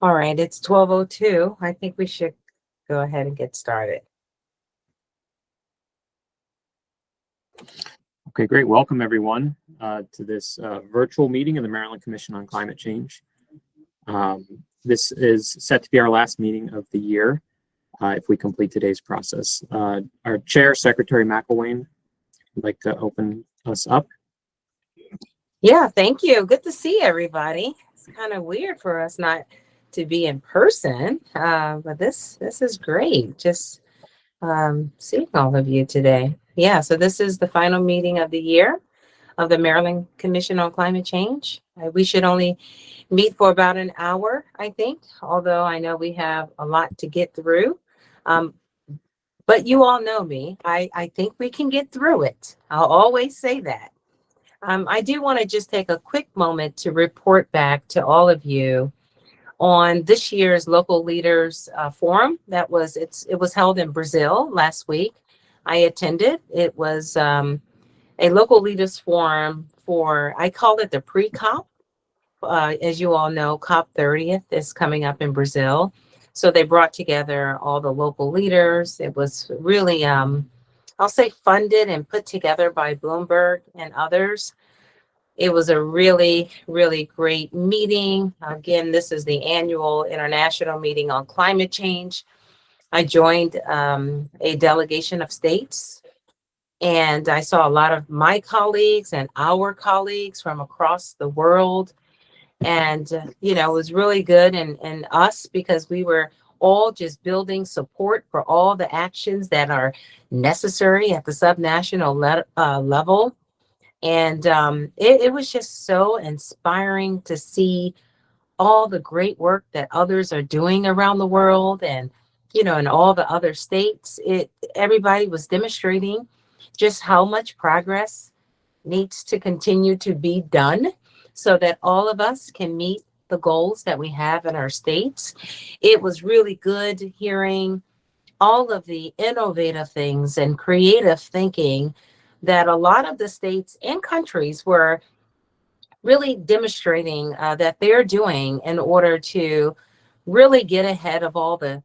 All right, it's 12:02. I think we should go ahead and get started. Okay, great. Welcome everyone to this virtual meeting of the Maryland Commission on Climate Change. This is set to be our last meeting of the year if we complete today's process. Our chair, Secretary McElwain, would like to open us up. Yeah, thank you. Good to see everybody. It's kind of weird for us not to be in person, but this is great. Just seeing all of you today. Yeah, so this is the final meeting of the year of the Maryland Commission on Climate Change. We should only meet for about an hour, I think, although I know we have a lot to get through. But you all know me. I think we can get through it. I'll always say that. I do want to just take a quick moment to report back to all of you on this year's Local Leaders Forum. It was held in Brazil last week. I attended. It was a Local Leaders Forum for, I call it the pre-COP. As you all know, COP 30th is coming up in Brazil. So they brought together all the local leaders. It was really, I'll say, funded and put together by Bloomberg and others. It was a really, really great meeting. Again, this is the annual international meeting on climate change. I joined a delegation of states, and I saw a lot of my colleagues and our colleagues from across the world. And, it was really good and us, because we were all just building support for all the actions that are necessary at the subnational level. And it was just so inspiring to see all the great work that others are doing around the world, and, in all the other states. Everybody was demonstrating just how much progress needs to continue to be done so that all of us can meet the goals that we have in our states. It was really good hearing all of the innovative things and creative thinking that a lot of the states and countries were really demonstrating that they're doing in order to really get ahead of all the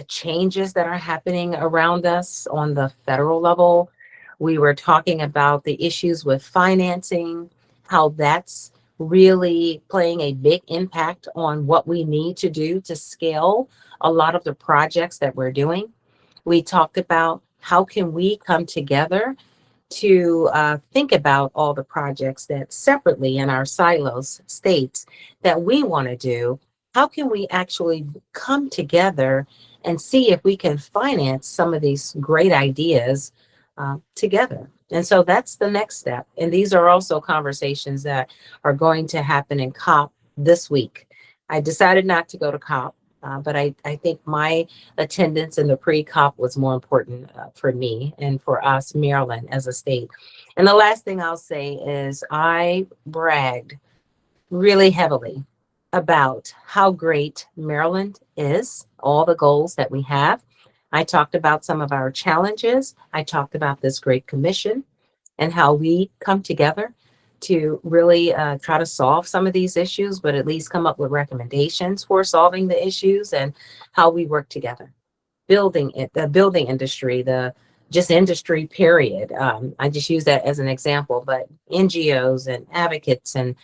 changes that are happening around us on the federal level. We were talking about the issues with financing, how that's really playing a big impact on what we need to do to scale a lot of the projects that we're doing. We talked about how can we come together to think about all the projects that separately in our silos states that we want to do. How can we actually come together and see if we can finance some of these great ideas together? And so that's the next step. And these are also conversations that are going to happen in COP this week. I decided not to go to COP. But I think my attendance in the pre-COP was more important for me and for us, Maryland, as a state. And the last thing I'll say is I bragged really heavily about how great Maryland is, all the goals that we have. I talked about some of our challenges. I talked about this great commission and how we come together to really try to solve some of these issues, but at least come up with recommendations for solving the issues, and how we work together. The building industry, the just industry period. I just use that as an example, but NGOs and advocates, and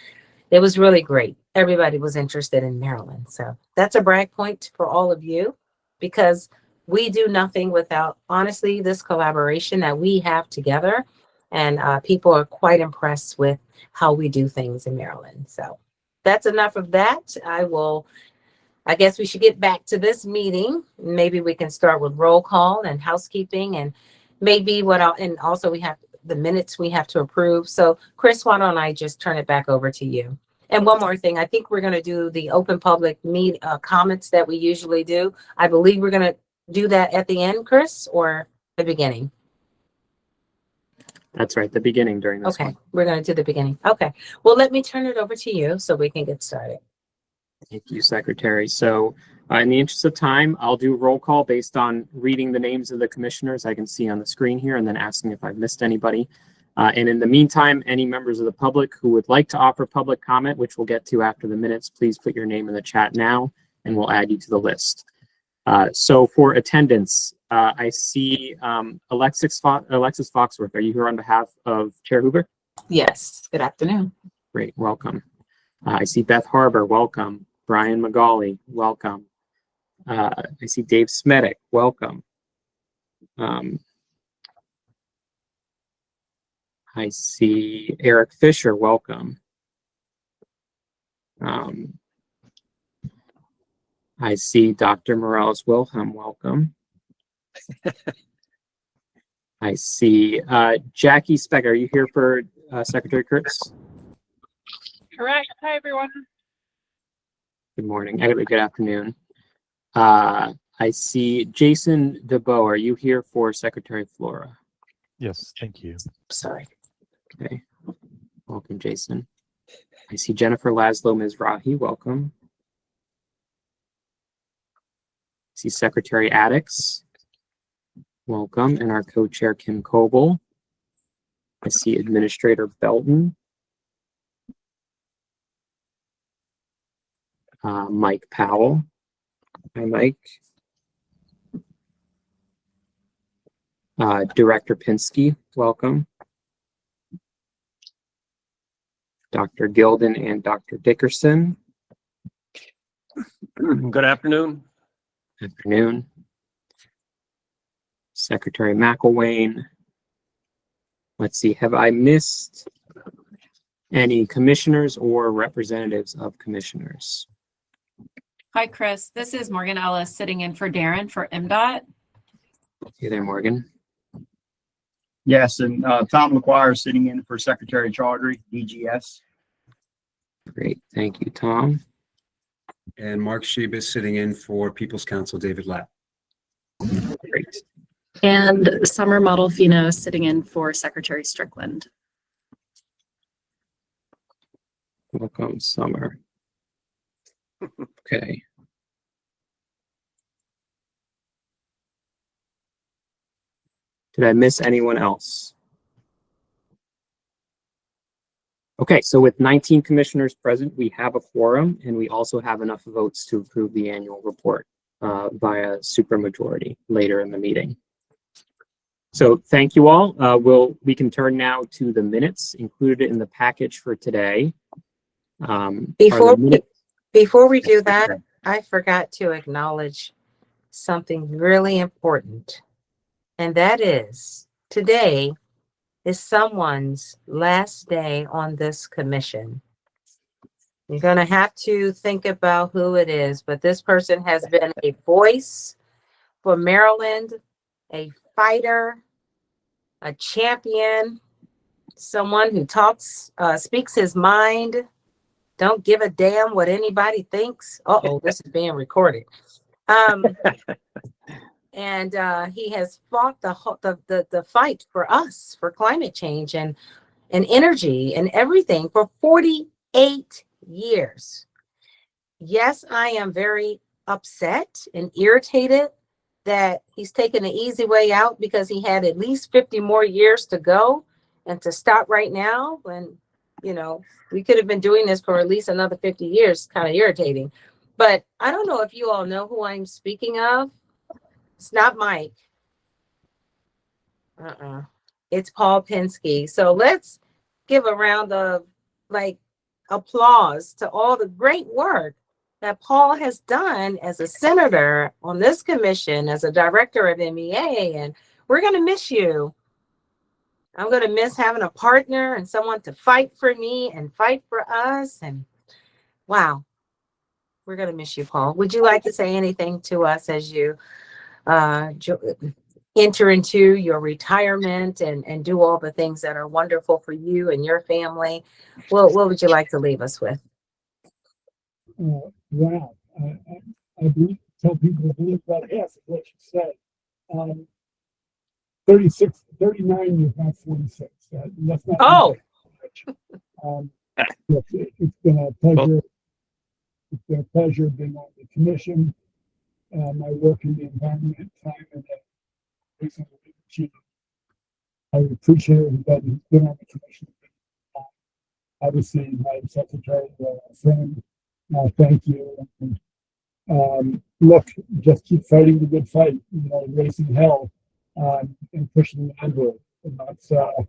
it was really great. Everybody was interested in Maryland. So that's a brag point for all of you, because we do nothing without, honestly, this collaboration that we have together. And people are quite impressed with how we do things in Maryland. So that's enough of that. I guess we should get back to this meeting. Maybe we can start with roll call and housekeeping, and maybe and also we have the minutes we have to approve. So Chris, why don't I just turn it back over to you? And one more thing, I think we're going to do the open public comments that we usually do. I believe we're going to do that at the end, Chris, or the beginning? That's right, the beginning during this one. Okay, we're going to do the beginning. Okay, well, let me turn it over to you so we can get started. Thank you, Secretary. So in the interest of time, I'll do roll call based on reading the names of the commissioners I can see on the screen here, and then asking if I've missed anybody. And in the meantime, any members of the public who would like to offer public comment, which we'll get to after the minutes, please put your name in the chat now and we'll add you to the list. So for attendance, I see Alexis Foxworth. Are you here on behalf of Chair Hoover? Yes, good afternoon. Great, welcome. I see Beth Harbor, welcome. Brian Magali, welcome. I see Dave Smedick, welcome. I see Eric Fisher, welcome. I see Dr. Morales Wilhelm, welcome. I see Jackie Speck. Are you here for Secretary Kurtz? Correct. Hi, everyone. Good morning. Good afternoon. I see Jason DeBow. Are you here for Secretary Flora? Yes, thank you. Sorry. Okay. Welcome, Jason. I see Jennifer Laszlo Mizrahi. Welcome. I see Secretary Addix. Welcome. And our co-chair, Kim Coble. I see Administrator Belton. Mike Powell. Hi, Mike. Director Pinsky, welcome. Dr. Gilden and Dr. Dickerson. Good afternoon. Afternoon. Secretary McElwain. Let's see, have I missed any commissioners or representatives of commissioners? Hi, Chris. This is Morgan Ellis sitting in for Darren for MDOT. Hey there, Morgan. Yes, and Tom McGuire sitting in for Secretary Chaudhry, DGS. Great, thank you, Tom. And Mark Sheeb is sitting in for People's Counsel David Lapp. Great. And Summer Modelfino sitting in for Secretary Strickland. Welcome, Summer. Okay. Did I miss anyone else? Okay, so with 19 commissioners present, we have a quorum and we also have enough votes to approve the annual report via supermajority later in the meeting. So thank you all. We can turn now to the minutes included in the package for today. Before we do that, I forgot to acknowledge something really important. And that is today is someone's last day on this commission. You're going to have to think about who it is, but this person has been a voice for Maryland, a fighter, a champion, someone who speaks his mind, don't give a damn what anybody thinks. Uh-oh, this is being recorded. And he has fought the fight for us, for climate change and energy and everything for 48 years. Yes, I am very upset and irritated that he's taken the easy way out because he had at least 50 more years to go, and to stop right now when, you know, we could have been doing this for at least another 50 years, kind of irritating. But I don't know if you all know who I'm speaking of. It's not Mike. It's Paul Pinsky. So let's give a round of applause to all the great work that Paul has done as a senator on this commission, as a director of MEA, and we're going to miss you. I'm going to miss having a partner and someone to fight for me and fight for us. And wow, we're going to miss you, Paul. Would you like to say anything to us as you enter into your retirement and do all the things that are wonderful for you and your family? What would you like to leave us with? Wow. I tell people to believe about half of what you said. 39, you're not 46. That's not it's been a pleasure. It's been a pleasure being on the commission. My work in the environment, climate, and recently achieved I appreciate everybody who's been on the commission. Obviously, my secretary, friend, thank you. And, look, just keep fighting the good fight, raising hell, and pushing the envelope. And that's, I've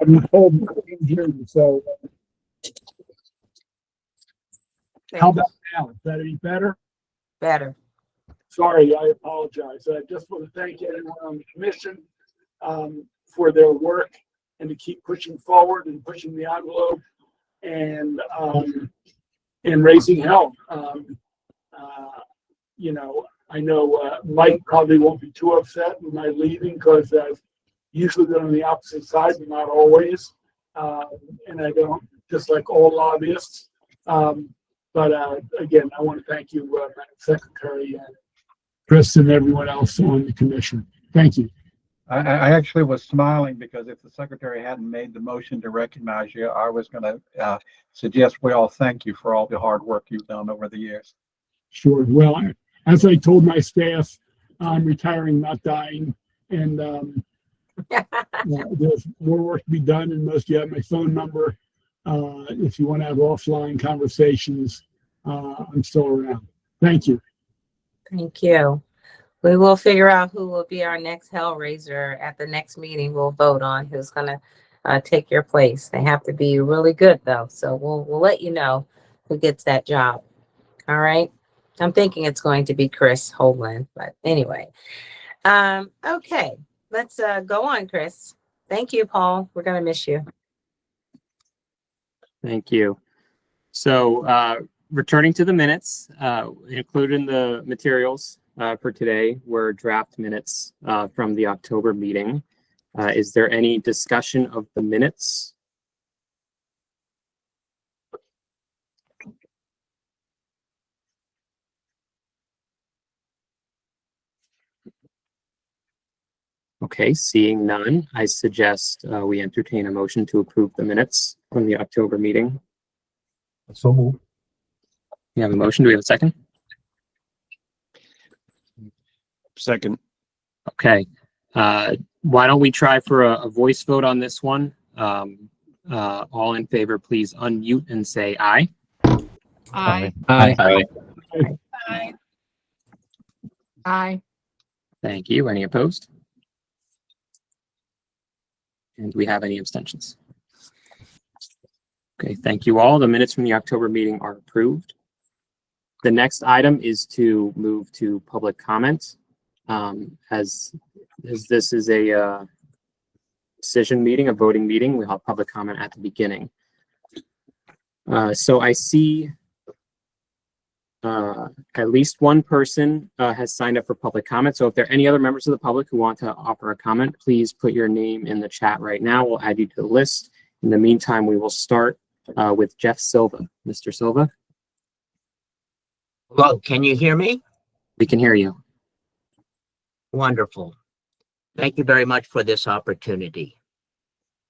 been told in June, so how about now? Is that any better? Better. Sorry, I apologize. I just want to thank everyone on the commission for their work and to keep pushing forward and pushing the envelope and raising hell. I know Mike probably won't be too upset with my leaving because I've usually been on the opposite side, but not always. And I don't, just like all lobbyists. But again, I want to thank you, Madam Secretary, and Chris, and everyone else on the commission. Thank you. I actually was smiling because if the secretary hadn't made the motion to recognize you, I was going to suggest we all thank you for all the hard work you've done over the years. Sure. Well, as I told my staff, I'm retiring, not dying. And there's more work to be done. And most of you have my phone number. If you want to have offline conversations, I'm still around. Thank you. Thank you. We will figure out who will be our next Hellraiser at the next meeting. We'll vote on who's going to take your place. They have to be really good though. So we'll let you know who gets that job. All right. I'm thinking it's going to be Chris Hoagland, but anyway. Okay, let's go on, Chris. Thank you, Paul. We're going to miss you. Thank you. So returning to the minutes, included in the materials for today were draft minutes from the October meeting. Is there any discussion of the minutes? Okay, seeing none, I suggest we entertain a motion to approve the minutes from the October meeting. So moved. We have a motion. Do we have a second? Second. Okay. Why don't we try for a voice vote on this one? All in favor, please unmute and say aye. Aye. Aye. Aye. Aye. Thank you. Any opposed? And do we have any abstentions? Okay, thank you all. The minutes from the October meeting are approved. The next item is to move to public comment. As this is a decision meeting, a voting meeting, we'll have public comment at the beginning. So I see at least one person has signed up for public comment. So if there are any other members of the public who want to offer a comment, please put your name in the chat right now. We'll add you to the list. In the meantime, we will start with Jeff Silva. Mr. Silva? Hello, can you hear me? We can hear you. Wonderful. Thank you very much for this opportunity.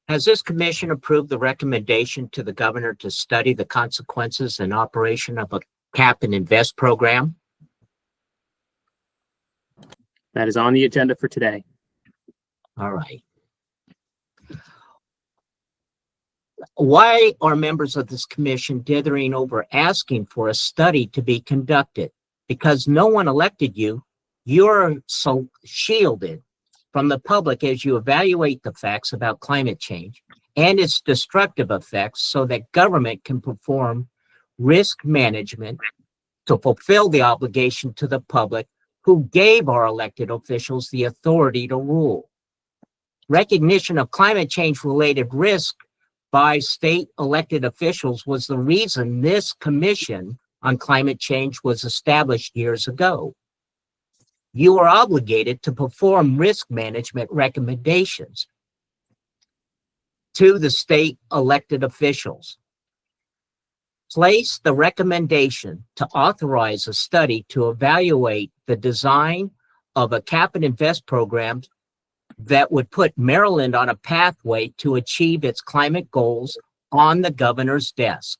Has this commission approved the recommendation to the governor to study the consequences and operation of a cap and invest program? That is on the agenda for today. All right. Why are members of this commission dithering over asking for a study to be conducted? Because no one elected you. You're so shielded from the public as you evaluate the facts about climate change and its destructive effects so that government can perform risk management to fulfill the obligation to the public who gave our elected officials the authority to rule. Recognition of climate change related risk by state elected officials was the reason this commission on climate change was established years ago. You are obligated to perform risk management recommendations to the state elected officials. Place the recommendation to authorize a study to evaluate the design of a cap and invest program that would put Maryland on a pathway to achieve its climate goals on the governor's desk.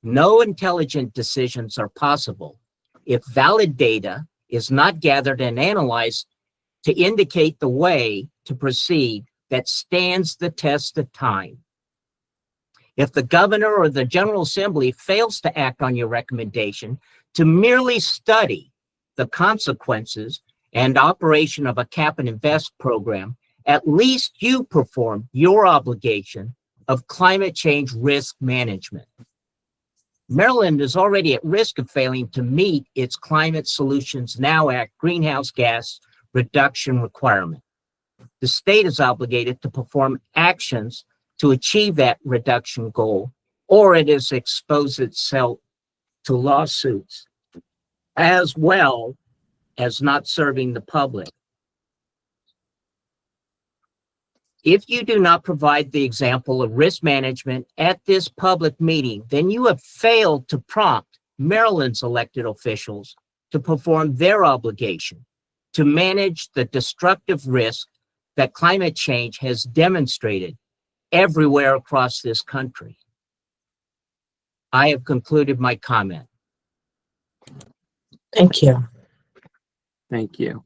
No intelligent decisions are possible if valid data is not gathered and analyzed to indicate the way to proceed that stands the test of time. If the governor or the General Assembly fails to act on your recommendation to merely study the consequences and operation of a cap and invest program, at least you perform your obligation of climate change risk management. Maryland is already at risk of failing to meet its Climate Solutions Now Act greenhouse gas reduction requirement. The state is obligated to perform actions to achieve that reduction goal, or it is exposed itself to lawsuits, as well as not serving the public. If you do not provide the example of risk management at this public meeting, then you have failed to prompt Maryland's elected officials to perform their obligation to manage the destructive risk that climate change has demonstrated everywhere across this country. I have concluded my comment. Thank you. Thank you.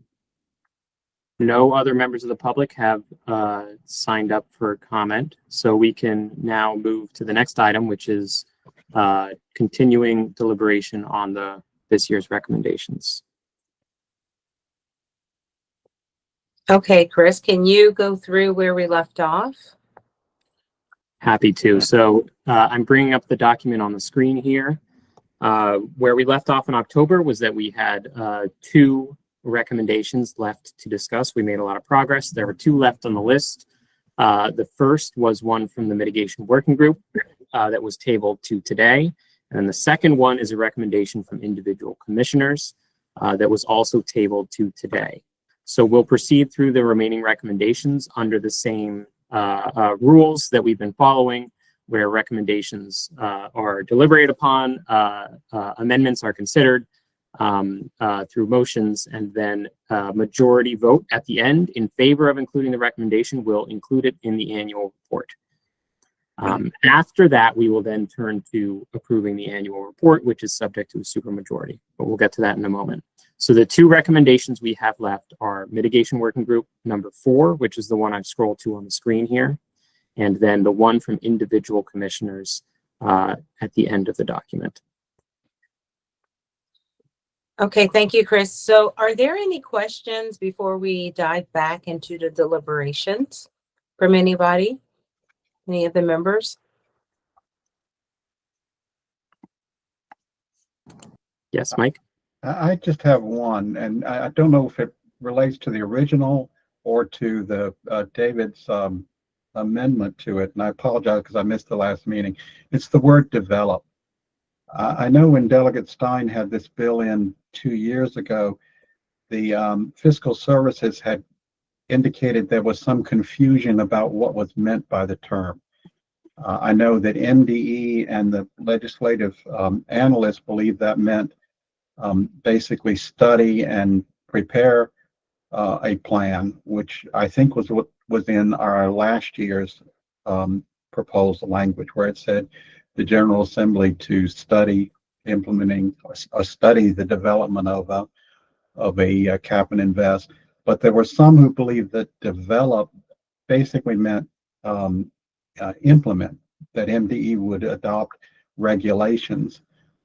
No other members of the public have signed up for comment, so we can now move to the next item, which is continuing deliberation on this year's recommendations. Okay, Chris, can you go through where we left off? Happy to. So I'm bringing up the document on the screen here. Where we left off in October was that we had 2 recommendations left to discuss. We made a lot of progress. There were 2 left on the list. The first was one from the mitigation working group that was tabled to today. And the second one is a recommendation from individual commissioners that was also tabled to today. So we'll proceed through the remaining recommendations under the same rules that we've been following, where recommendations are deliberated upon, amendments are considered through motions, and then majority vote at the end in favor of including the recommendation will include it in the annual report. After that, we will then turn to approving the annual report, which is subject to a supermajority, but we'll get to that in a moment. So the 2 recommendations we have left are mitigation working group number 4, which is the one I've scrolled to on the screen here, and then the one from individual commissioners at the end of the document. Okay, thank you, Chris. So are there any questions before we dive back into the deliberations from anybody? Any of the members? Yes, Mike? I just have one, and I don't know if it relates to the original or to the David's amendment to it, and I apologize because I missed the last meeting. It's the word develop. I know when Delegate Stein had this bill in 2 years ago, the fiscal services had indicated there was some confusion about what was meant by the term. I know that MDE and the legislative analysts believe that meant basically study and prepare a plan, which I think was what was in our last year's proposal language, where it said the General Assembly to study implementing or study the development of a cap and invest. But there were some who believed that develop basically meant implement, that MDE would adopt regulations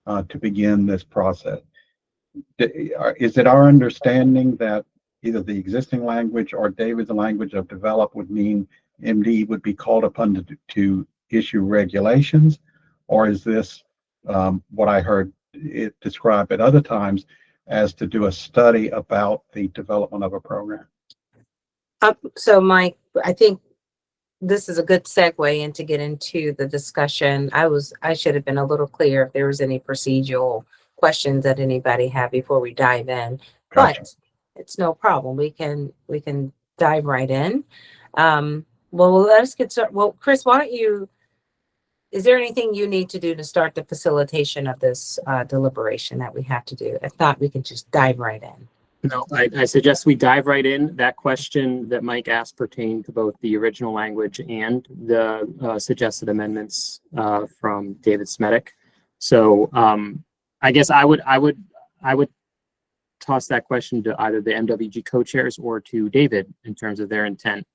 to begin this process. Is it our understanding that either the existing language or David's language of develop would mean MDE would be called upon to issue regulations? Or is this what I heard it described at other times as to do a study about the development of a program? So Mike, I think this is a good segue into get into the discussion. I should have been a little clear if there was any procedural questions that anybody had before we dive in, Gotcha. but it's no problem. We can dive right in. Well, let's get started. Well, Chris, why don't you, is there anything you need to do to start the facilitation of this deliberation that we have to do? If not, we can just dive right in. No, I suggest we dive right in. That question that Mike asked pertained to both the original language and the suggested amendments from David Smetic. So I guess I would toss that question to either the MWG co-chairs or to David in terms of their intent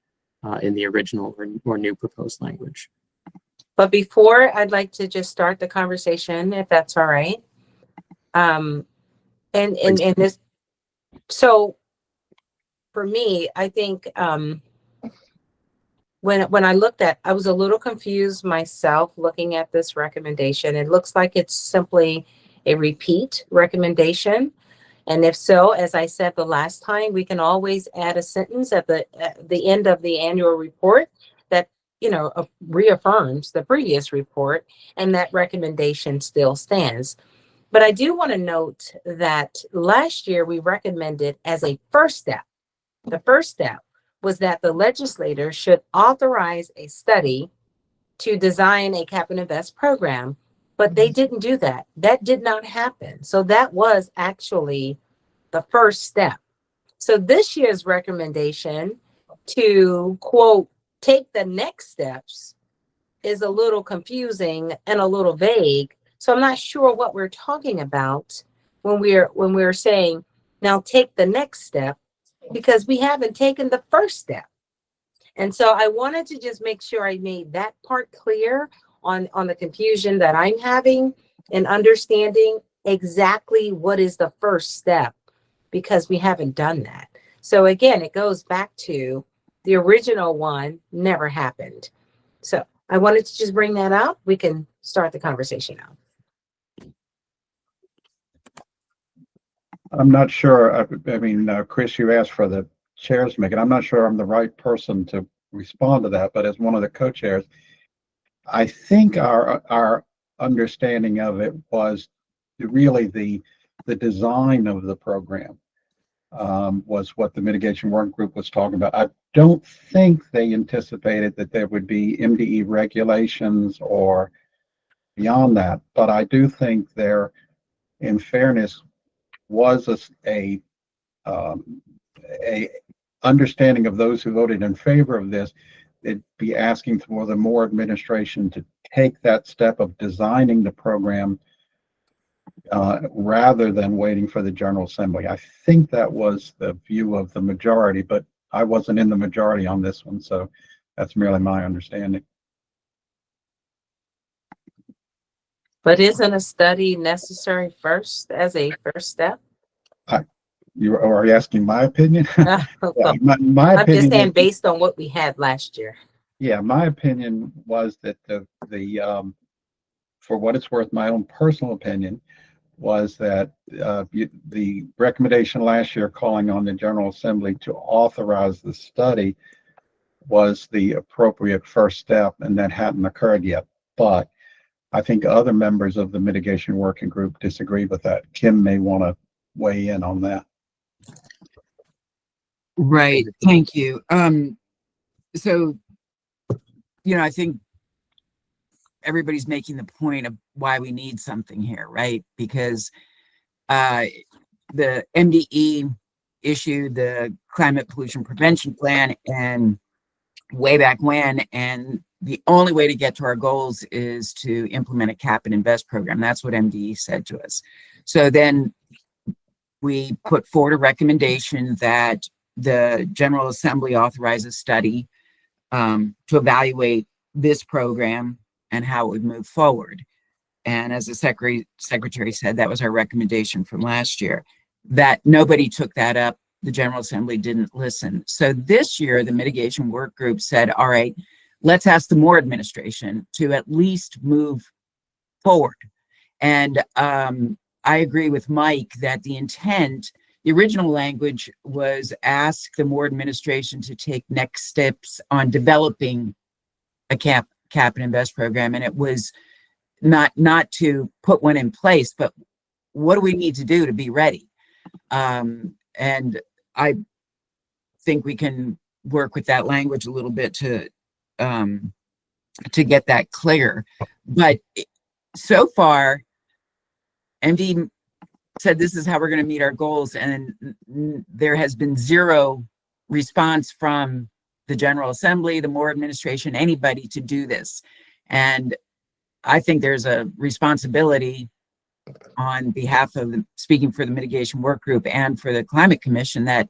in the original or new proposed language. But before, I'd like to just start the conversation, if that's all right. And this, so for me, I think when I looked at, I was a little confused myself looking at this recommendation. It looks like it's simply a repeat recommendation. And if so, as I said the last time, we can always add a sentence at the end of the annual report that, you know, reaffirms the previous report, and that recommendation still stands. But I do want to note that last year we recommended as a first step, the first step was that the legislator should authorize a study to design a cap and invest program, but they didn't do that. That did not happen. So that was actually the first step. So this year's recommendation to, quote, take the next steps is a little confusing and a little vague. So I'm not sure what we're talking about when we're saying, now take the next step, because we haven't taken the first step. And so I wanted to just make sure I made that part clear on the confusion that I'm having and understanding exactly what is the first step, because we haven't done that. So again, it goes back to the original one never happened. So I wanted to just bring that up. We can start the conversation now. I'm not sure. I mean, Chris, you asked for the chairs to make it. I'm not sure I'm the right person to respond to that, but as one of the co-chairs, I think our understanding of it was really the design of the program was what the mitigation work group was talking about. I don't think they anticipated that there would be MDE regulations or beyond that, but I do think there, in fairness, was a understanding of those who voted in favor of this. It'd be asking for the Moore administration to take that step of designing the program rather than waiting for the General Assembly. I think that was the view of the majority, but I wasn't in the majority on this one, so that's merely my understanding. But isn't a study necessary first as a first step? Are you asking my opinion? Well, my I'm opinion just saying is, based on what we had last year. yeah, my opinion was that the for what it's worth, my own personal opinion was that the recommendation last year calling on the General Assembly to authorize the study was the appropriate first step, and that hadn't occurred yet. But I think other members of the mitigation working group disagree with that. Kim may want to weigh in on that. Right. Thank you. So, you know, I think everybody's making the point of why we need something here, right? Because the MDE issued the Climate Pollution Prevention Plan and way back when, and the only way to get to our goals is to implement a cap and invest program. That's what MDE said to us. So then we put forward a recommendation that the General Assembly authorize a study to evaluate this program and how it would move forward. And as the secretary said, that was our recommendation from last year. That nobody took that up. The General Assembly didn't listen. So this year, the mitigation work group said, all right, let's ask the Moore administration to at least move forward. And I agree with Mike that the intent, the original language was ask the Moore administration to take next steps on developing a cap and invest program. And it was not to put one in place, but what do we need to do to be ready? And I think we can work with that language a little bit to get that clear. But so far, MD said this is how we're going to meet our goals, and there has been zero response from the General Assembly, the Moore administration, anybody to do this. And I think there's a responsibility on behalf of speaking for the mitigation work group and for the Climate Commission, that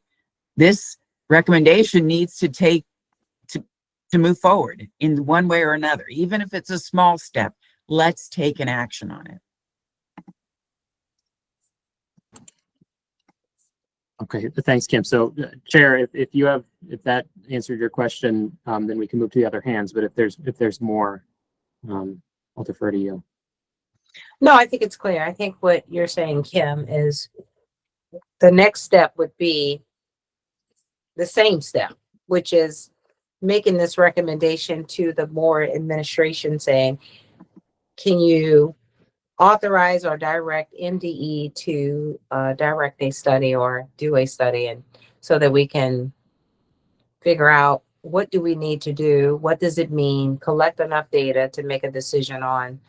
this recommendation needs to to move forward in one way or another, even if it's a small step. Let's take an action on it. Okay, thanks, Kim. So, Chair, if that answered your question, then we can move to the other hands. But if there's more, I'll defer to you. No, I think it's clear. I think what you're saying, Kim, is the next step would be the same step, which is making this recommendation to the Moore administration saying, can you authorize or direct MDE to direct a study or do a study, and so that we can figure out what do we need to do, what does it mean, collect enough data to make a decision on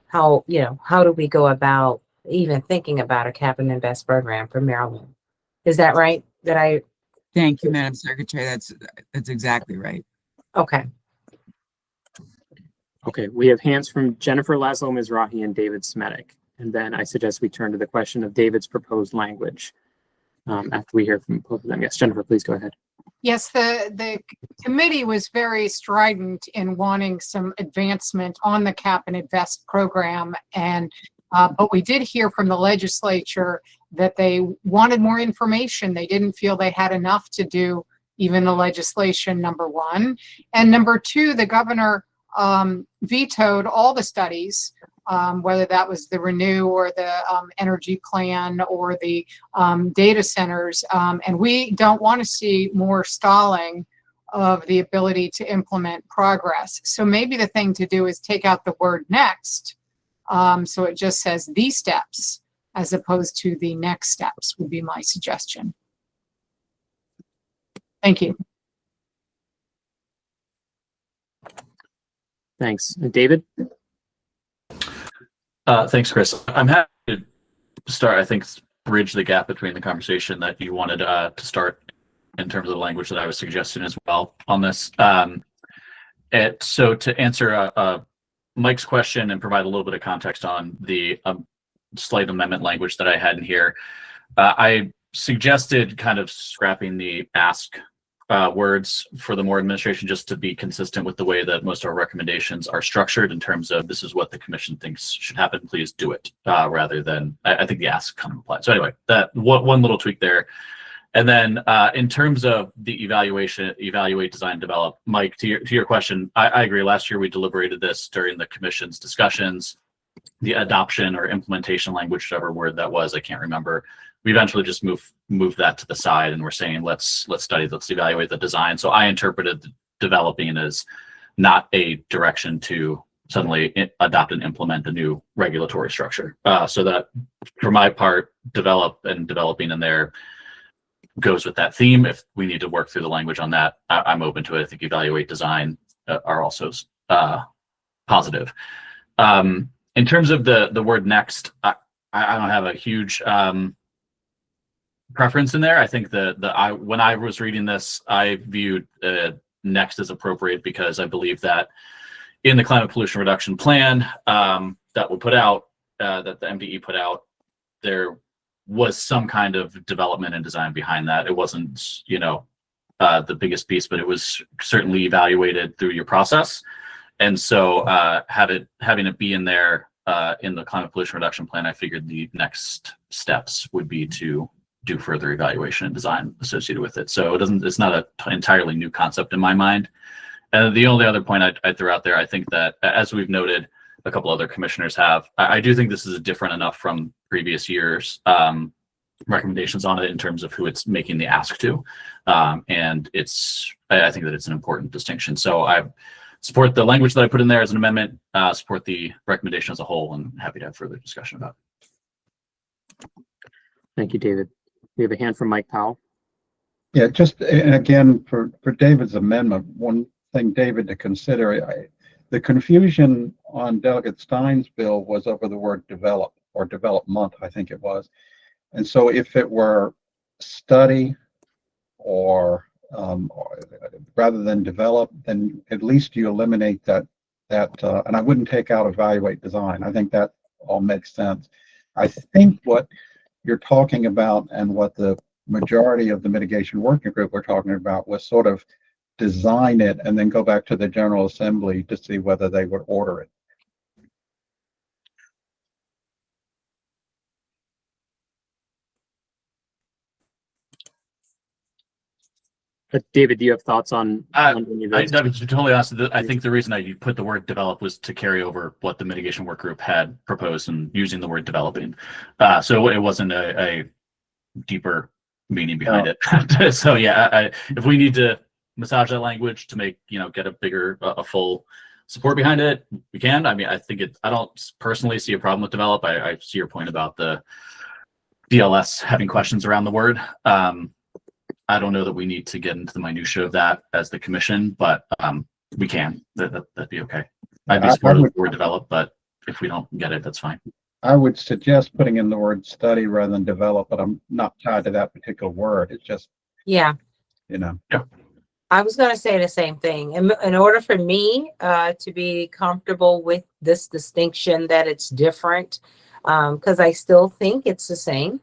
how do we go about even thinking about a cap and invest program for Maryland. Is that right? Thank you, Madam Secretary. That's exactly right. Okay. Okay, we have hands from Jennifer Laszlo Mizrahi and David Smetic. And then I suggest we turn to the question of David's proposed language after we hear from both of them. Yes, Jennifer, please go ahead. Yes, the committee was very strident in wanting some advancement on the cap and invest program, and but we did hear from the legislature that they wanted more information. They didn't feel they had enough to do even the legislation, number one. And number two, the governor vetoed all the studies, whether that was the Renew or the energy plan or the data centers. And we don't want to see more stalling of the ability to implement progress. So maybe the thing to do is take out the word next. So it just says the steps as opposed to the next steps would be my suggestion. Thank you. Thanks. David? Thanks, Chris. I'm happy to start, I think, bridge the gap between the conversation that you wanted to start in terms of the language that I was suggesting as well on this. So to answer Mike's question and provide a little bit of context on the slight amendment language that I had in here, I suggested kind of scrapping the ask words for the Moore administration, just to be consistent with the way that most of our recommendations are structured in terms of this is what the commission thinks should happen, please do it, rather than I think the ask kind of applies. So anyway, that one little tweak there. And then in terms of the evaluate, design, develop, Mike, to your question, I agree. Last year we deliberated this during the commission's discussions. The adoption or implementation language, whatever word that was, I can't remember. We eventually just moved that to the side, and we're saying let's study, let's evaluate the design. So I interpreted developing as not a direction to suddenly adopt and implement a new regulatory structure. So that, for my part, developing in there goes with that theme. If we need to work through the language on that, I'm open to it. I think evaluate, design are also positive. In terms of the word next, I don't have a huge preference in there. I think when I was reading this, I viewed next as appropriate because I believe that in the climate pollution reduction plan that we put out, that the MDE put out, there was some kind of development and design behind that. It wasn't, the biggest piece, but it was certainly evaluated through your process. And so having it be in there in the climate pollution reduction plan, I figured the next steps would be to do further evaluation and design associated with it. So it's not an entirely new concept in my mind. And the only other point I'd throw out there, I think that, as we've noted, a couple other commissioners have, I do think this is different enough from previous years' recommendations on it in terms of who it's making the ask to. And I think that it's an important distinction. So I support the language that I put in there as an amendment, support the recommendation as a whole, and happy to have further discussion about it. Thank you, David. We have a hand from Mike Powell. Yeah, and again, for David's amendment, one thing, David, to consider, the confusion on Delegate Stein's bill was over the word develop or development, I think it was. And so if it were study or rather than develop, then at least you eliminate that, and I wouldn't take out evaluate, design. I think that all makes sense. I think what you're talking about and what the majority of the mitigation working group were talking about was sort of design it and then go back to the General Assembly to see whether they would order it. David, do you have thoughts on any of those? To be totally honest, I think the reason I put the word develop was to carry over what the mitigation work group had proposed and using the word developing. So it wasn't a deeper meaning behind it. So yeah, if we need to massage that language to make, get a bigger, a full support behind it, we can. I mean, I think I don't personally see a problem with develop. I see your point about the DLS having questions around the word. I don't know that we need to get into the minutia of that as the commission, but we can. That'd be okay. I'd be supportive of the word develop, but if we don't get it, that's fine. I would suggest putting in the word study rather than develop, but I'm not tied to that particular word. It's just, Yeah. Yeah. I was going to say the same thing. In order for me to be comfortable with this distinction that it's different, because I still think it's the same.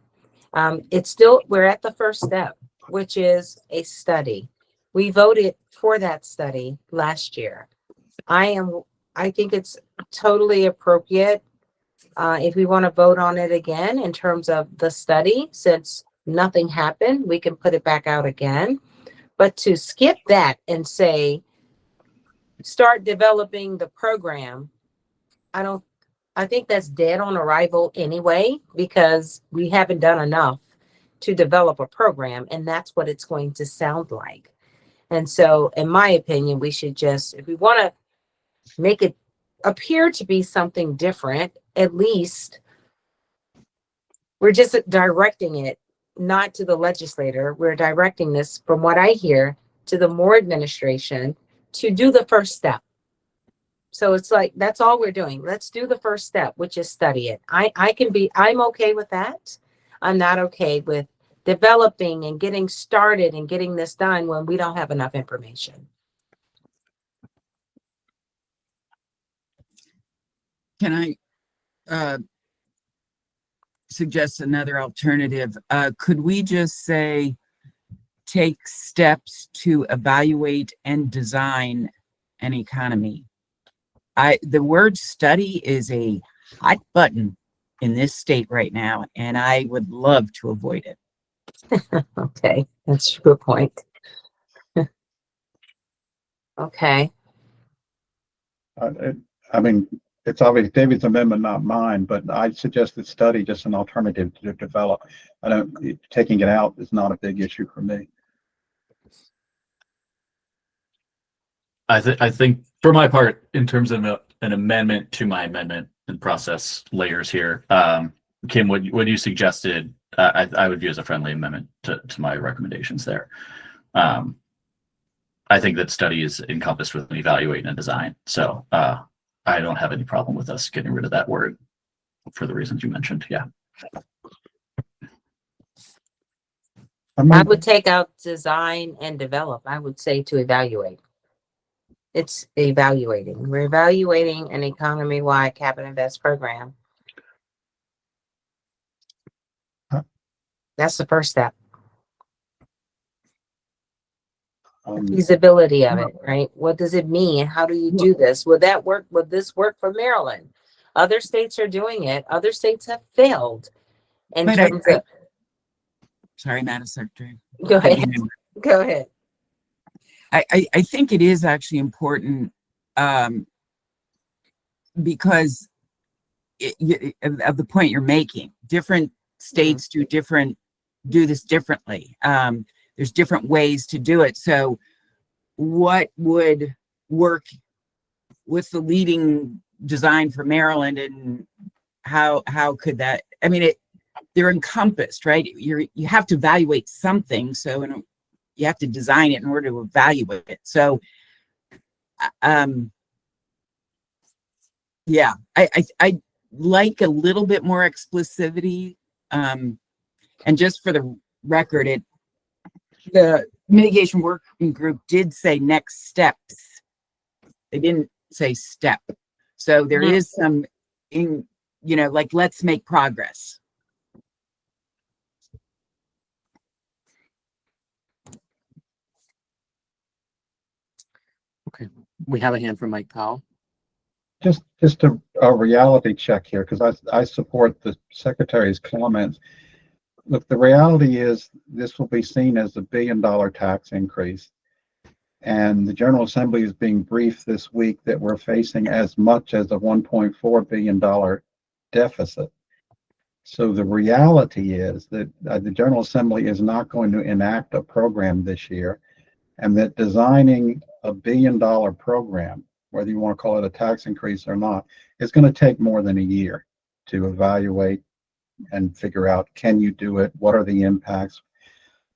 We're at the first step, which is a study. We voted for that study last year. I think it's totally appropriate if we want to vote on it again in terms of the study, since nothing happened, we can put it back out again. But to skip that and say, start developing the program, I think that's dead on arrival anyway, because we haven't done enough to develop a program, and that's what it's going to sound like. And so, in my opinion, we should just, if we want to make it appear to be something different, at least we're just directing it not to the legislator. We're directing this, from what I hear, to the Moore administration to do the first step. So it's like, that's all we're doing. Let's do the first step, which is study it. I'm okay with that. I'm not okay with developing and getting started and getting this done when we don't have enough information. Can I suggest another alternative? Could we just say, take steps to evaluate and design an economy? The word study is a hot button in this state right now, and I would love to avoid it. Okay, that's a good point. Okay. I mean, it's obvious David's amendment, not mine, but I suggested study just an alternative to develop. Taking it out is not a big issue for me. I think for my part, in terms of an amendment to my amendment and process layers here, Kim, what you suggested, I would view as a friendly amendment to my recommendations there. I think that study is encompassed with an evaluate and design. So I don't have any problem with us getting rid of that word for the reasons you mentioned. Yeah. I would take out design and develop. I would say to evaluate. It's evaluating. We're evaluating an economy-wide cap and invest program. That's the first step. The feasibility of it, right? What does it mean? How do you do this? Would that work? Would this work for Maryland? Other states are doing it. Other states have failed. In terms of, sorry, Madam Secretary. Go ahead. Go ahead. I think it is actually important because of the point you're making. Different states do this differently. There's different ways to do it. So what would work with the leading design for Maryland, and how could that, I mean, they're encompassed, right? You have to evaluate something. So you have to design it in order to evaluate it. So, yeah, I like a little bit more explicitity. And just for the record, the mitigation working group did say next steps. They didn't say step. So there is some like, let's make progress. Okay, we have a hand from Mike Powell. Just a reality check here, because I support the secretary's comments. Look, the reality is this will be seen as a $1 billion tax increase. And the General Assembly is being briefed this week that we're facing as much as a $1.4 billion deficit. So the reality is that the General Assembly is not going to enact a program this year, and that designing a $1 billion program, whether you want to call it a tax increase or not, is going to take more than a year to evaluate and figure out, can you do it? What are the impacts?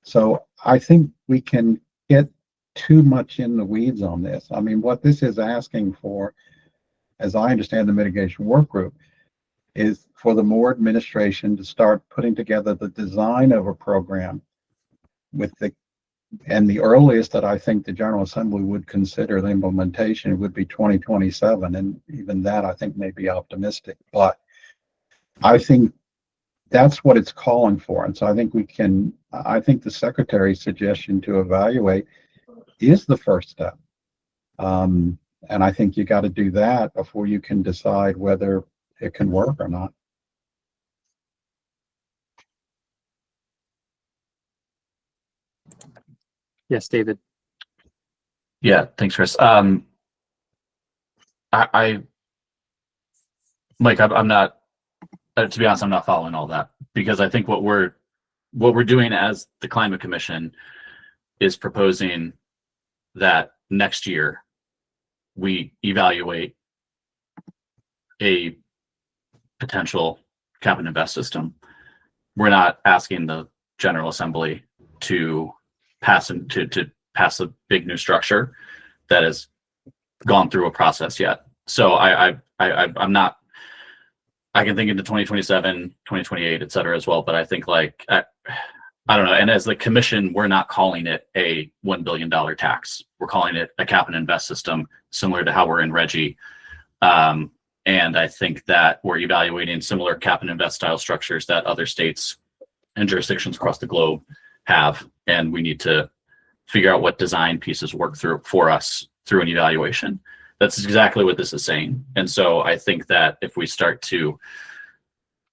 So I think we can get too much in the weeds on this. I mean, what this is asking for, as I understand the mitigation work group, is for the Moore administration to start putting together the design of a program and the earliest that I think the General Assembly would consider the implementation would be 2027. And even that I think may be optimistic, but I think that's what it's calling for. And so I think the Secretary's suggestion to evaluate is the first step. And I think you got to do that before you can decide whether it can work or not. Yes, David. Yeah, thanks, Chris. Mike, I'm not, to be honest, I'm not following all that, because I think what we're doing as the Climate Commission is proposing that next year we evaluate a potential cap and invest system. We're not asking the General Assembly to pass a big new structure that has gone through a process yet. So I'm not, I can think into 2027, 2028, et cetera as well. But I think I don't know. And as the commission, we're not calling it a $1 billion tax. We're calling it a cap and invest system, similar to how we're in RGGI. And I think that we're evaluating similar cap and invest style structures that other states and jurisdictions across the globe have. And we need to figure out what design pieces work through for us through an evaluation. That's exactly what this is saying. And so I think that if we start to,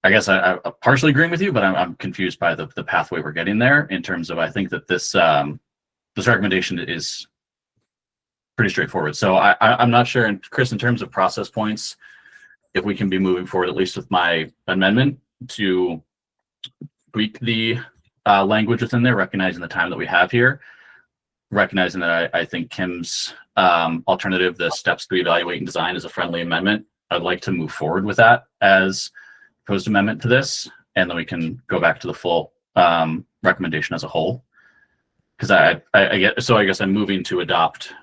I guess I'm partially agreeing with you, but I'm confused by the pathway we're getting there in terms of, I think that this recommendation is pretty straightforward. So I'm not sure, and Chris, in terms of process points, if we can be moving forward, at least with my amendment, to tweak the language within there, recognizing the time that we have here, recognizing that I think Kim's alternative, the steps to evaluate and design, is a friendly amendment. I'd like to move forward with that as proposed amendment to this, and then we can go back to the full recommendation as a whole. Because I guess I'm moving to adopt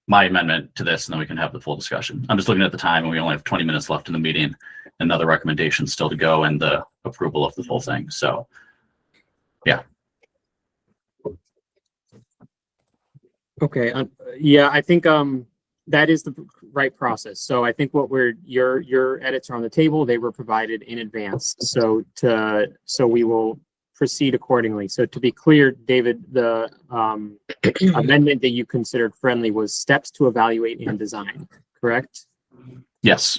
my amendment to this, and then we can have the full discussion. I'm just looking at the time, and we only have 20 minutes left in the meeting, another recommendation still to go, and the approval of the full thing. So, yeah. Okay. Yeah, I think that is the right process. So I think your edits are on the table. They were provided in advance. So we will proceed accordingly. So to be clear, David, the amendment that you considered friendly was steps to evaluate and design, correct? Yes.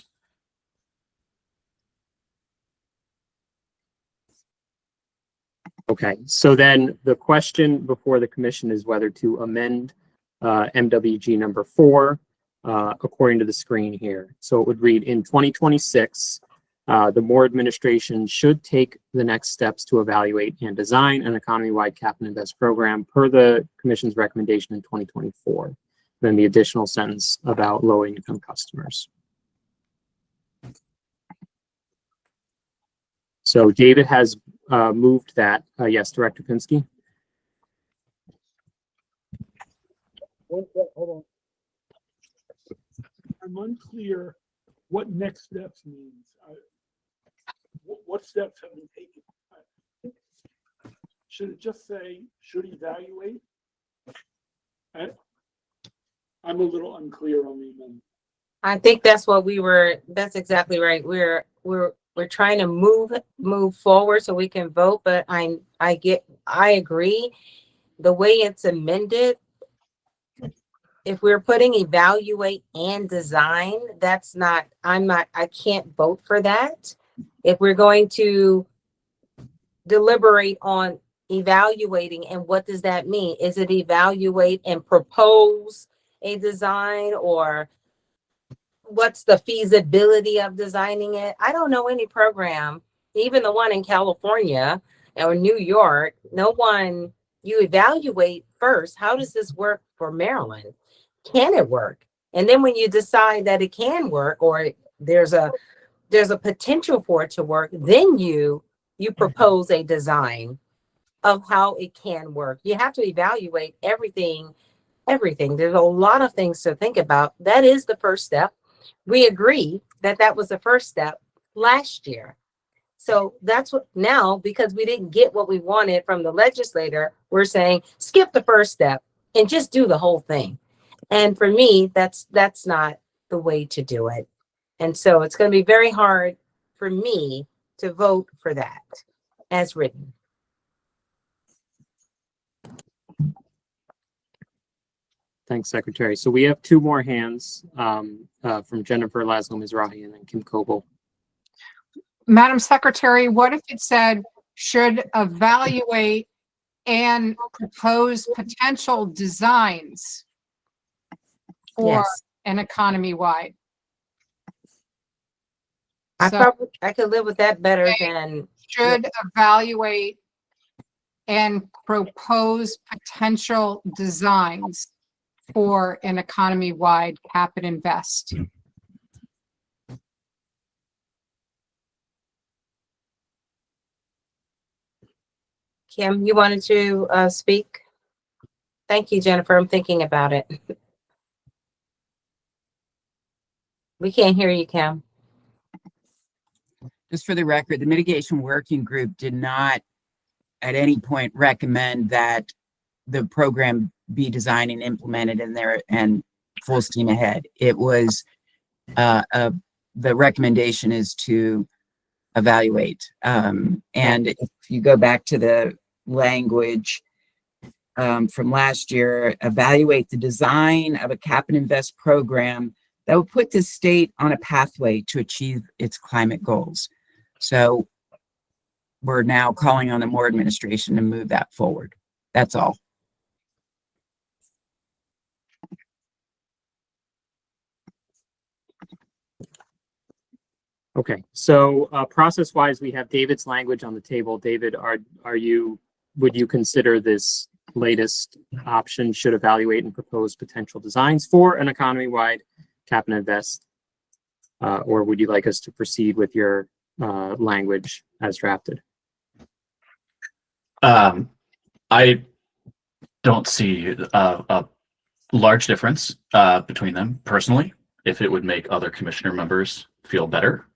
Okay. So then the question before the commission is whether to amend MWG number 4 according to the screen here. So it would read, in 2026, the Moore administration should take the next steps to evaluate and design an economy-wide cap and invest program per the commission's recommendation in 2024. Then the additional sentence about low-income customers. So David has moved that. Yes, Director Pinsky. Hold on. I'm unclear what next steps means. What steps have been taken? Should it just say, should evaluate? I'm a little unclear on the amendment. I think that's what that's exactly right. We're trying to move forward so we can vote, but I agree. The way it's amended, if we're putting evaluate and design, I can't vote for that. If we're going to deliberate on evaluating, and what does that mean? Is it evaluate and propose a design, or what's the feasibility of designing it? I don't know any program, even the one in California or New York, you evaluate first. How does this work for Maryland? Can it work? And then when you decide that it can work, or there's a potential for it to work, then you propose a design of how it can work. You have to evaluate everything. There's a lot of things to think about. That is the first step. We agree that was the first step last year. So that's what now, because we didn't get what we wanted from the legislator, we're saying skip the first step and just do the whole thing. And for me, that's not the way to do it. And so it's going to be very hard for me to vote for that as written. Thanks, Secretary. So we have two more hands from Jennifer Laszlo Mizrahi and then Kim Coble. Madam Secretary, what if it said should evaluate and propose potential designs for an economy-wide? I could live with that better than should evaluate and propose potential designs for an economy-wide cap and invest. Kim, you wanted to speak? Thank you, Jennifer. I'm thinking about it. We can't hear you, Kim. Just for the record, the mitigation working group did not at any point recommend that the program be designed and implemented in there and full steam ahead. It was the recommendation is to evaluate. And if you go back to the language from last year, evaluate the design of a cap and invest program that will put the state on a pathway to achieve its climate goals. So we're now calling on the Moore administration to move that forward. That's all. Okay, so process-wise, we have David's language on the table. David, would you consider this latest option should evaluate and propose potential designs for an economy-wide cap and invest? Or would you like us to proceed with your language as drafted? I don't see a large difference between them personally, if it would make other commissioner members feel better.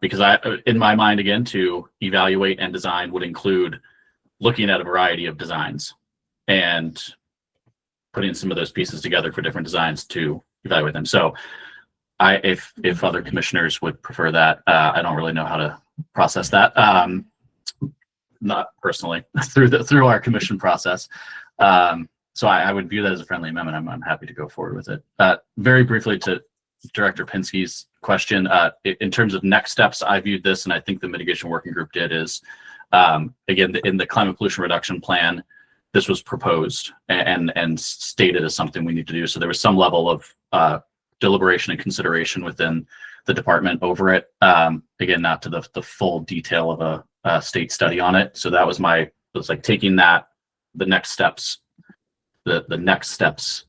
Because in my mind, again, to evaluate and design would include looking at a variety of designs and putting some of those pieces together for different designs to evaluate them. So if other commissioners would prefer that, I don't really know how to process that. Not personally through our commission process. So I would view that as a friendly amendment. I'm happy to go forward with it. Very briefly to Director Pinsky's question, in terms of next steps, I viewed this, and I think the mitigation working group did, is again, in the climate pollution reduction plan, this was proposed and stated as something we need to do. So there was some level of deliberation and consideration within the department over it. Again, not to the full detail of a state study on it. So that was like taking that, the next steps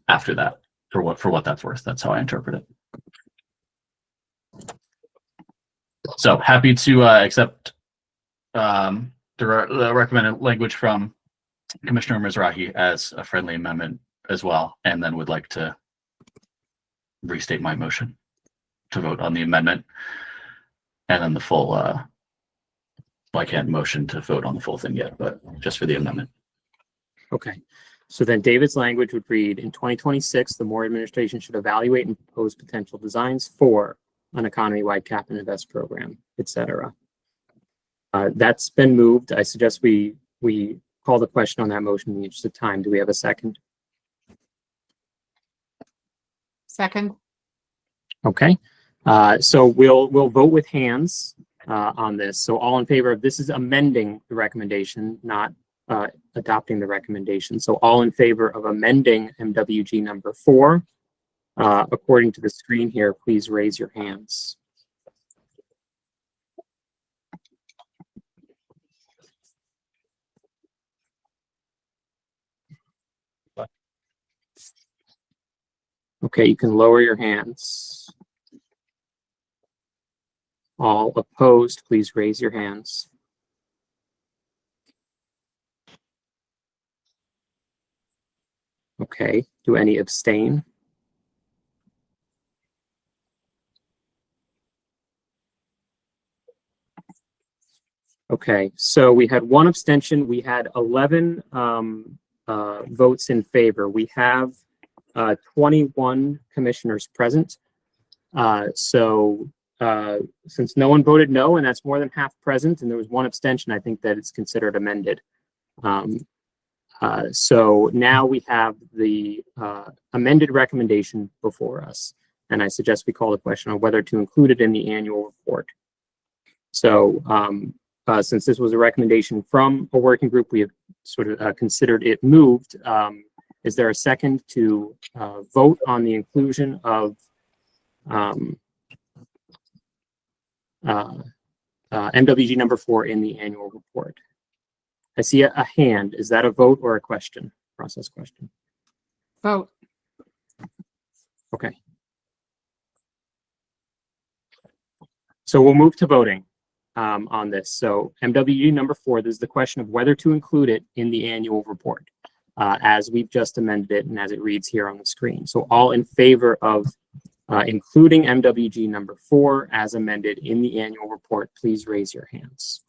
after that for what that's worth. That's how I interpret it. So happy to accept the recommended language from Commissioner Mizrahi as a friendly amendment as well, and then would like to restate my motion to vote on the amendment, and then the full, well, I can't motion to vote on the full thing yet, but just for the amendment. Okay, So then David's language would read, in 2026, the Moore administration should evaluate and propose potential designs for an economy-wide cap and invest program, etc. That's been moved. I suggest we call the question on that motion in the interest of time. Do we have a second? Second. Okay. So we'll vote with hands on this. So all in favor of this is amending the recommendation, not adopting the recommendation. So all in favor of amending MWG number 4, according to the screen here, please raise your hands. Okay, you can lower your hands. All opposed, please raise your hands. Okay, do any abstain? Okay, so we had 1 abstention. We had 11 votes in favor. We have 21 commissioners present. Since no one voted no, and that's more than half present, and there was 1 abstention, I think that it's considered amended. So now we have the amended recommendation before us, and I suggest we call the question on whether to include it in the annual report. So since this was a recommendation from a working group, we have sort of considered it moved. Is there a second to vote on the inclusion of MWG number 4 in the annual report? I see a hand. Is that a vote or a question? Process question. Vote. Okay. So we'll move to voting on this. So MWG number 4, this is the question of whether to include it in the annual report, as we've just amended it and as it reads here on the screen. So all in favor of including MWG number 4 as amended in the annual report, please raise your hands.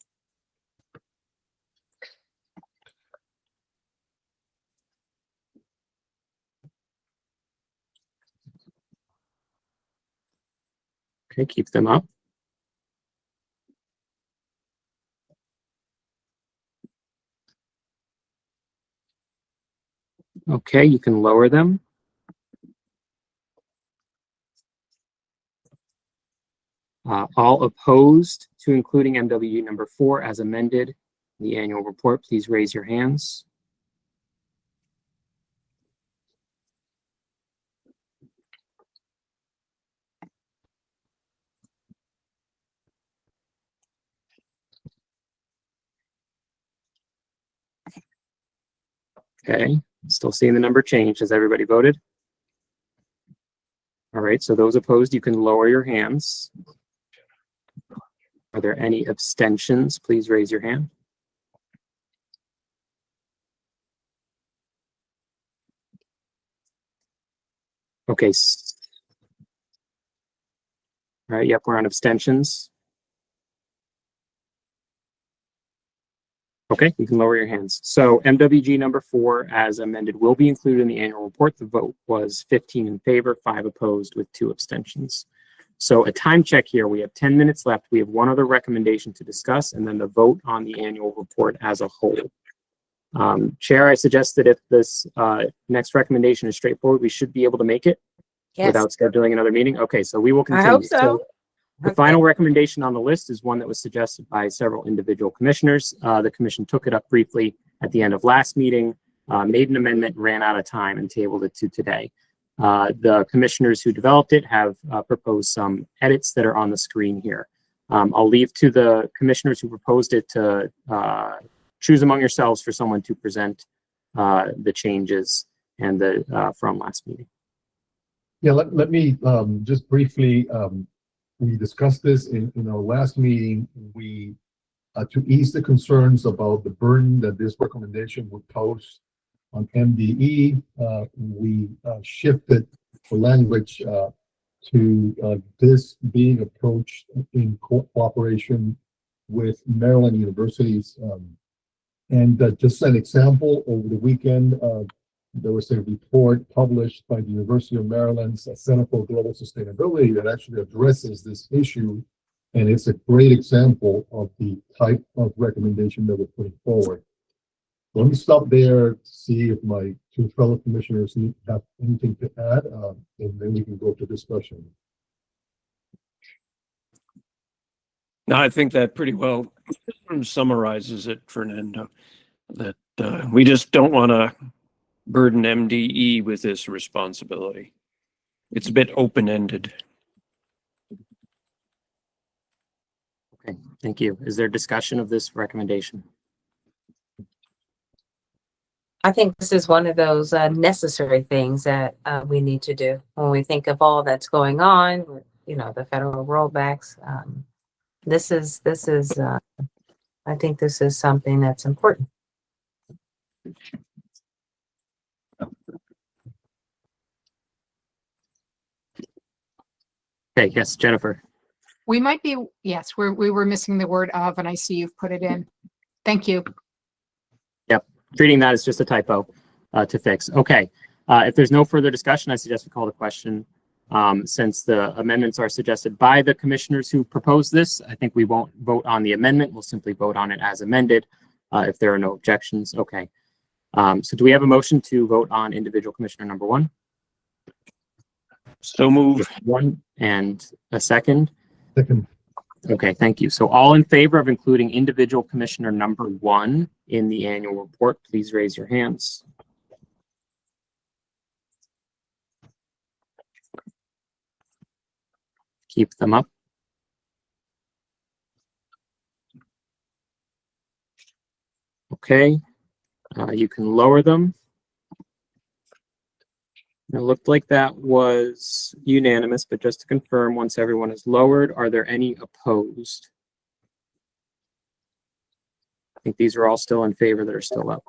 Okay, keep them up. Okay, you can lower them. All opposed to including MWG number 4 as amended in the annual report, please raise your hands. Okay, still seeing the number change. Has everybody voted? All right, so those opposed, you can lower your hands. Are there any abstentions? Please raise your hand. Okay. All right, yep, we're on abstentions. Okay, you can lower your hands. So MWG number 4 as amended will be included in the annual report. The vote was 15 in favor, 5 opposed with 2 abstentions. So a time check here. We have 10 minutes left. We have one other recommendation to discuss and then the vote on the annual report as a whole. Chair, I suggest that if this next recommendation is straightforward, we should be able to make it without scheduling another meeting. Okay, so we will continue. I hope so. The final recommendation on the list is one that was suggested by several individual commissioners. The commission took it up briefly at the end of last meeting, made an amendment, ran out of time, and tabled it to today. The commissioners who developed it have proposed some edits that are on the screen here. I'll leave to the commissioners who proposed it to choose among yourselves for someone to present the changes and the from last meeting. Yeah, let me just briefly, we discussed this in our last meeting. We, to ease the concerns about the burden that this recommendation would pose on MDE, we shifted the language to this being approached in cooperation with Maryland universities. And just an example, over the weekend, there was a report published by the University of Maryland's Center for Global Sustainability that actually addresses this issue. And it's a great example of the type of recommendation that we're putting forward. Let me stop there to see if my two fellow commissioners have anything to add, and then we can go to discussion. No, I think that pretty well summarizes it, Fernando, that we just don't want to burden MDE with this responsibility. It's a bit open-ended. Okay, thank you. Is there discussion of this recommendation? I think this is one of those necessary things that we need to do when we think of all that's going on, with, you know, the federal rollbacks. This is I think this is something that's important. Okay, yes, Jennifer. We might be, yes, we were missing the word of, and I see you've put it in. Thank you. Yep, treating that as just a typo to fix. Okay, if there's no further discussion, I suggest we call the question. Since the amendments are suggested by the commissioners who proposed this, I think we won't vote on the amendment. We'll simply vote on it as amended if there are no objections. Okay. So do we have a motion to vote on individual commissioner number 1? So move. 1 and a second. Second. Okay, thank you. So all in favor of including individual commissioner number 1 in the annual report, please raise your hands. Keep them up. Okay, you can lower them. It looked like that was unanimous, but just to confirm, once everyone is lowered, are there any opposed? I think these are all still in favor that are still up.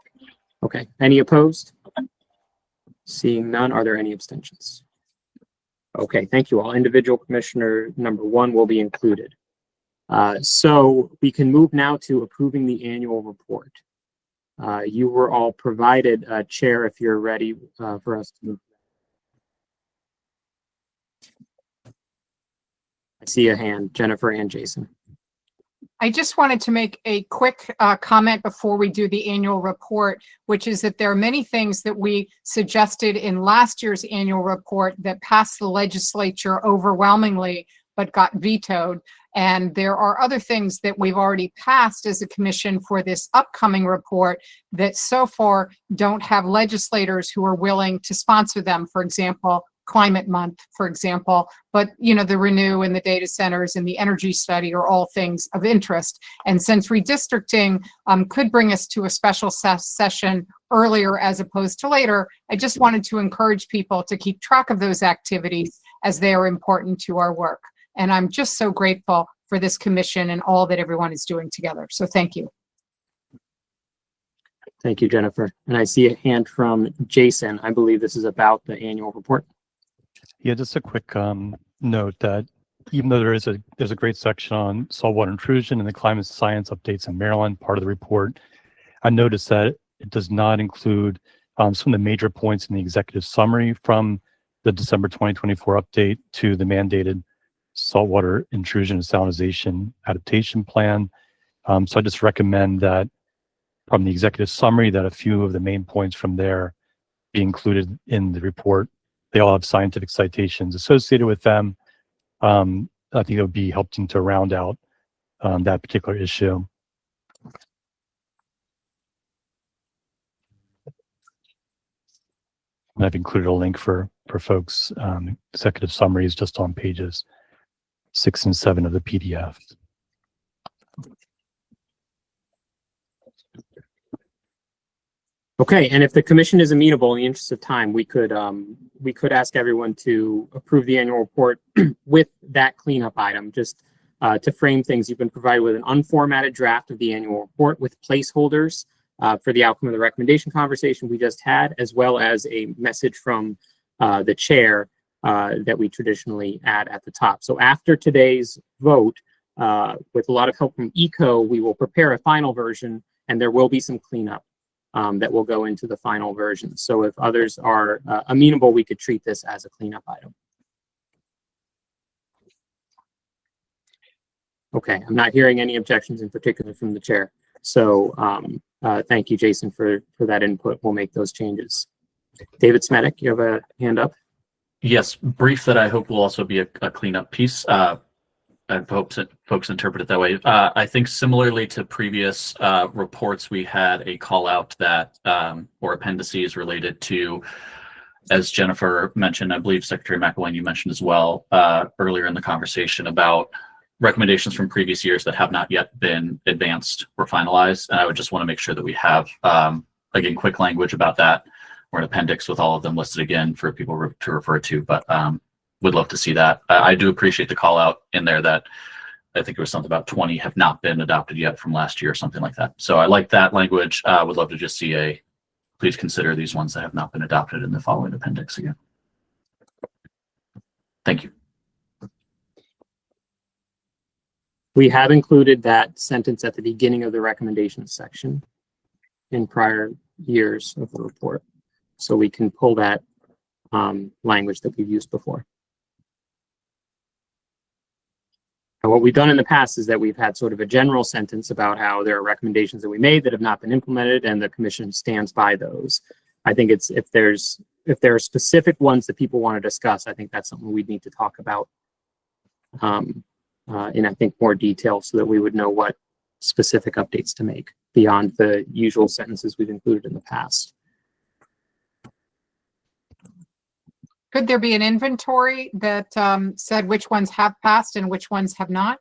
Okay, any opposed? Seeing none, are there any abstentions? Okay, thank you all. Individual commissioner number 1 will be included. So we can move now to approving the annual report. You were all provided a chair if you're ready for us to move. I see a hand, Jennifer and Jason. I just wanted to make a quick comment before we do the annual report, which is that there are many things that we suggested in last year's annual report that passed the legislature overwhelmingly, but got vetoed. And there are other things that we've already passed as a commission for this upcoming report that so far don't have legislators who are willing to sponsor them. For example, Climate Month, for example, but you know, the Renew and the data centers and the energy study are all things of interest. And since redistricting could bring us to a special session earlier as opposed to later, I just wanted to encourage people to keep track of those activities as they are important to our work. And I'm just so grateful for this commission and all that everyone is doing together. So thank you. Thank you, Jennifer. And I see a hand from Jason. I believe this is about the annual report. Yeah, just a quick note that even though there's a great section on saltwater intrusion and the climate science updates in Maryland, part of the report, I noticed that it does not include some of the major points in the executive summary from the December 2024 update to the mandated saltwater intrusion and salinization adaptation plan. So I just recommend that from the executive summary that a few of the main points from there be included in the report. They all have scientific citations associated with them. I think it would be helping to round out that particular issue. And I've included a link for folks. Executive summaries just on pages 6 and 7 of the PDF. Okay, and if the commission is amenable, in the interest of time, we could ask everyone to approve the annual report with that cleanup item. Just to frame things, you've been provided with an unformatted draft of the annual report with placeholders for the outcome of the recommendation conversation we just had, as well as a message from the chair that we traditionally add at the top. So after today's vote, with a lot of help from ECO, we will prepare a final version, and there will be some cleanup that will go into the final version. So if others are amenable, we could treat this as a cleanup item. Okay, I'm not hearing any objections in particular from the chair. So thank you, Jason, for that input. We'll make those changes. David Smetic, you have a hand up? Yes, brief that I hope will also be a cleanup piece. I hope that folks interpret it that way. I think similarly to previous reports, we had a call out that or appendices related to, as Jennifer mentioned, I believe Secretary McElwain, you mentioned as well earlier in the conversation about recommendations from previous years that have not yet been advanced or finalized. And I would just want to make sure that we have, again, quick language about that, or an appendix with all of them listed again for people to refer to, but would love to see that. I do appreciate the call out in there that I think it was something about 20 have not been adopted yet from last year or something like that. So I like that language. Would love to just see please consider these ones that have not been adopted in the following appendix again. Thank you. We have included that sentence at the beginning of the recommendations section in prior years of the report. So we can pull that language that we've used before. And what we've done in the past is that we've had sort of a general sentence about how there are recommendations that we made that have not been implemented and the commission stands by those. I think it's if there are specific ones that people want to discuss, I think that's something we'd need to talk about in I think more detail so that we would know what specific updates to make beyond the usual sentences we've included in the past. Could there be an inventory that said which ones have passed and which ones have not?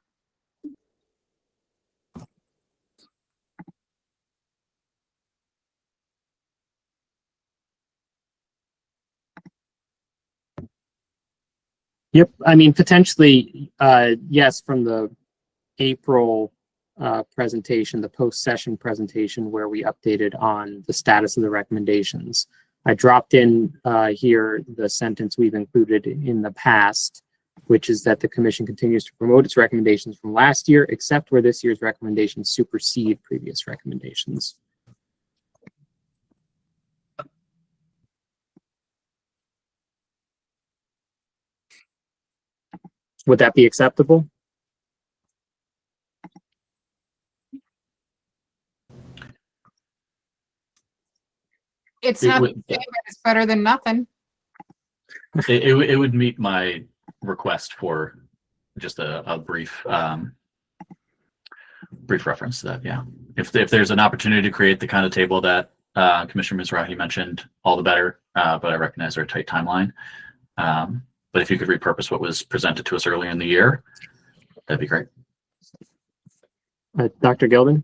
Yep, I mean, potentially, yes, from the April presentation, the post-session presentation where we updated on the status of the recommendations. I dropped in here the sentence we've included in the past, which is that the commission continues to promote its recommendations from last year, except where this year's recommendations supersede previous recommendations. Would that be acceptable? It's not the same, but it's better than nothing. It would meet my request for just a brief reference to that. Yeah, if there's an opportunity to create the kind of table that Commissioner Mizrahi mentioned, all the better. But I recognize our tight timeline. But if you could repurpose what was presented to us earlier in the year, that'd be great. Dr. Gilden?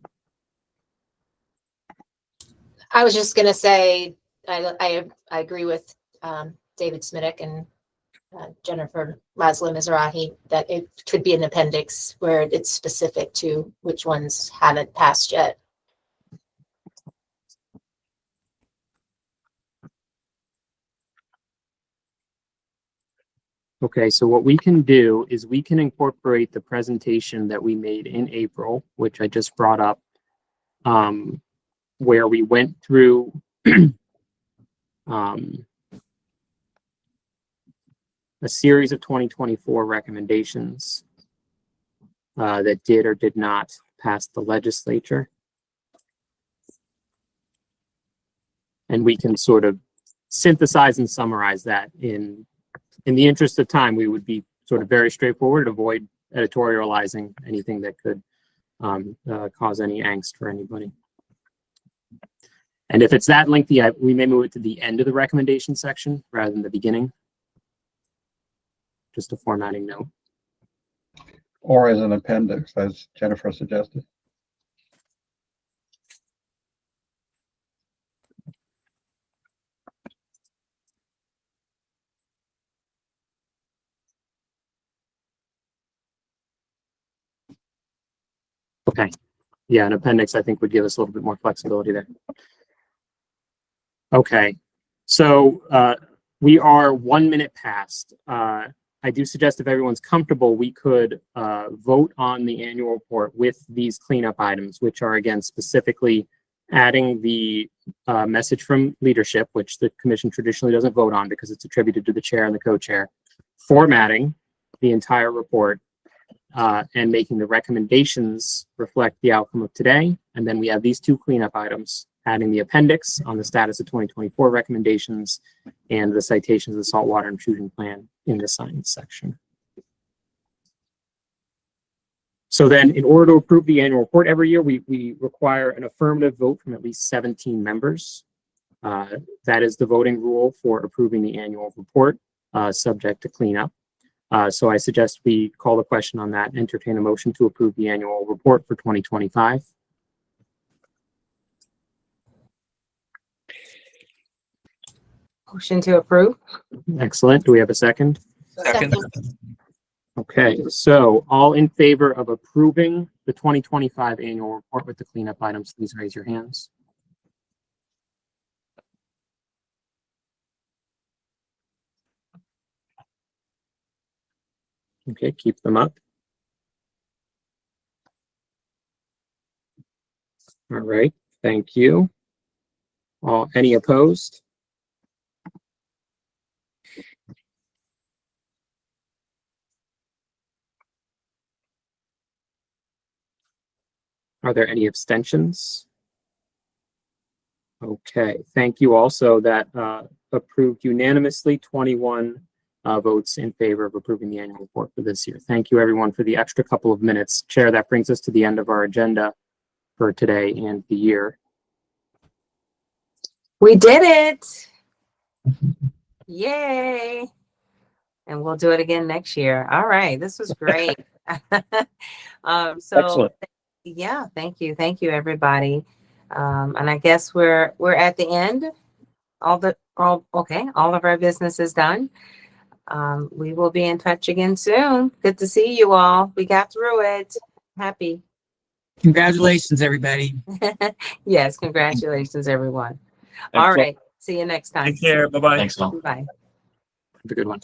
I was just going to say, I agree with David Smitic and Jennifer Mizrahi that it could be an appendix where it's specific to which ones haven't passed yet. Okay, so what we can do is we can incorporate the presentation that we made in April, which I just brought up, where we went through a series of 2024 recommendations that did or did not pass the legislature. And we can sort of synthesize and summarize that in the interest of time. We would be sort of very straightforward, avoid editorializing anything that could cause any angst for anybody. And if it's that lengthy, we may move it to the end of the recommendation section rather than the beginning. Just a formatting note. Or as an appendix, as Jennifer suggested. Okay. Yeah, an appendix I think would give us a little bit more flexibility there. Okay. So we are 1 minute past. I do suggest if everyone's comfortable, we could vote on the annual report with these cleanup items, which are again specifically adding the message from leadership, which the commission traditionally doesn't vote on because it's attributed to the chair and the co-chair, formatting the entire report, and making the recommendations reflect the outcome of today. And then we have these two cleanup items, adding the appendix on the status of 2024 recommendations and the citations of the saltwater intrusion plan in the science section. So then, in order to approve the annual report every year, we require an affirmative vote from at least 17 members. That is the voting rule for approving the annual report, subject to cleanup. So I suggest we call the question on that, entertain a motion to approve the annual report for 2025. Motion to approve. Excellent. Do we have a second? Second. Okay, so all in favor of approving the 2025 annual report with the cleanup items, please raise your hands. Okay, keep them up. All right, thank you. Any opposed? Are there any abstentions? Okay, thank you also. That approved unanimously, 21 votes in favor of approving the annual report for this year. Thank you everyone for the extra couple of minutes. Chair, that brings us to the end of our agenda for today and the year. We did it. Yay. And we'll do it again next year. All right. This was great. Excellent. Yeah, thank you. Thank you, everybody. And I guess we're at the end. All of our business is done. We will be in touch again soon. Good to see you all. We got through it. Happy. Congratulations, everybody. Yes, congratulations, everyone. All Excellent. right. See you next time. Take care. Bye-bye. Thanks, all. Bye. Have a good one.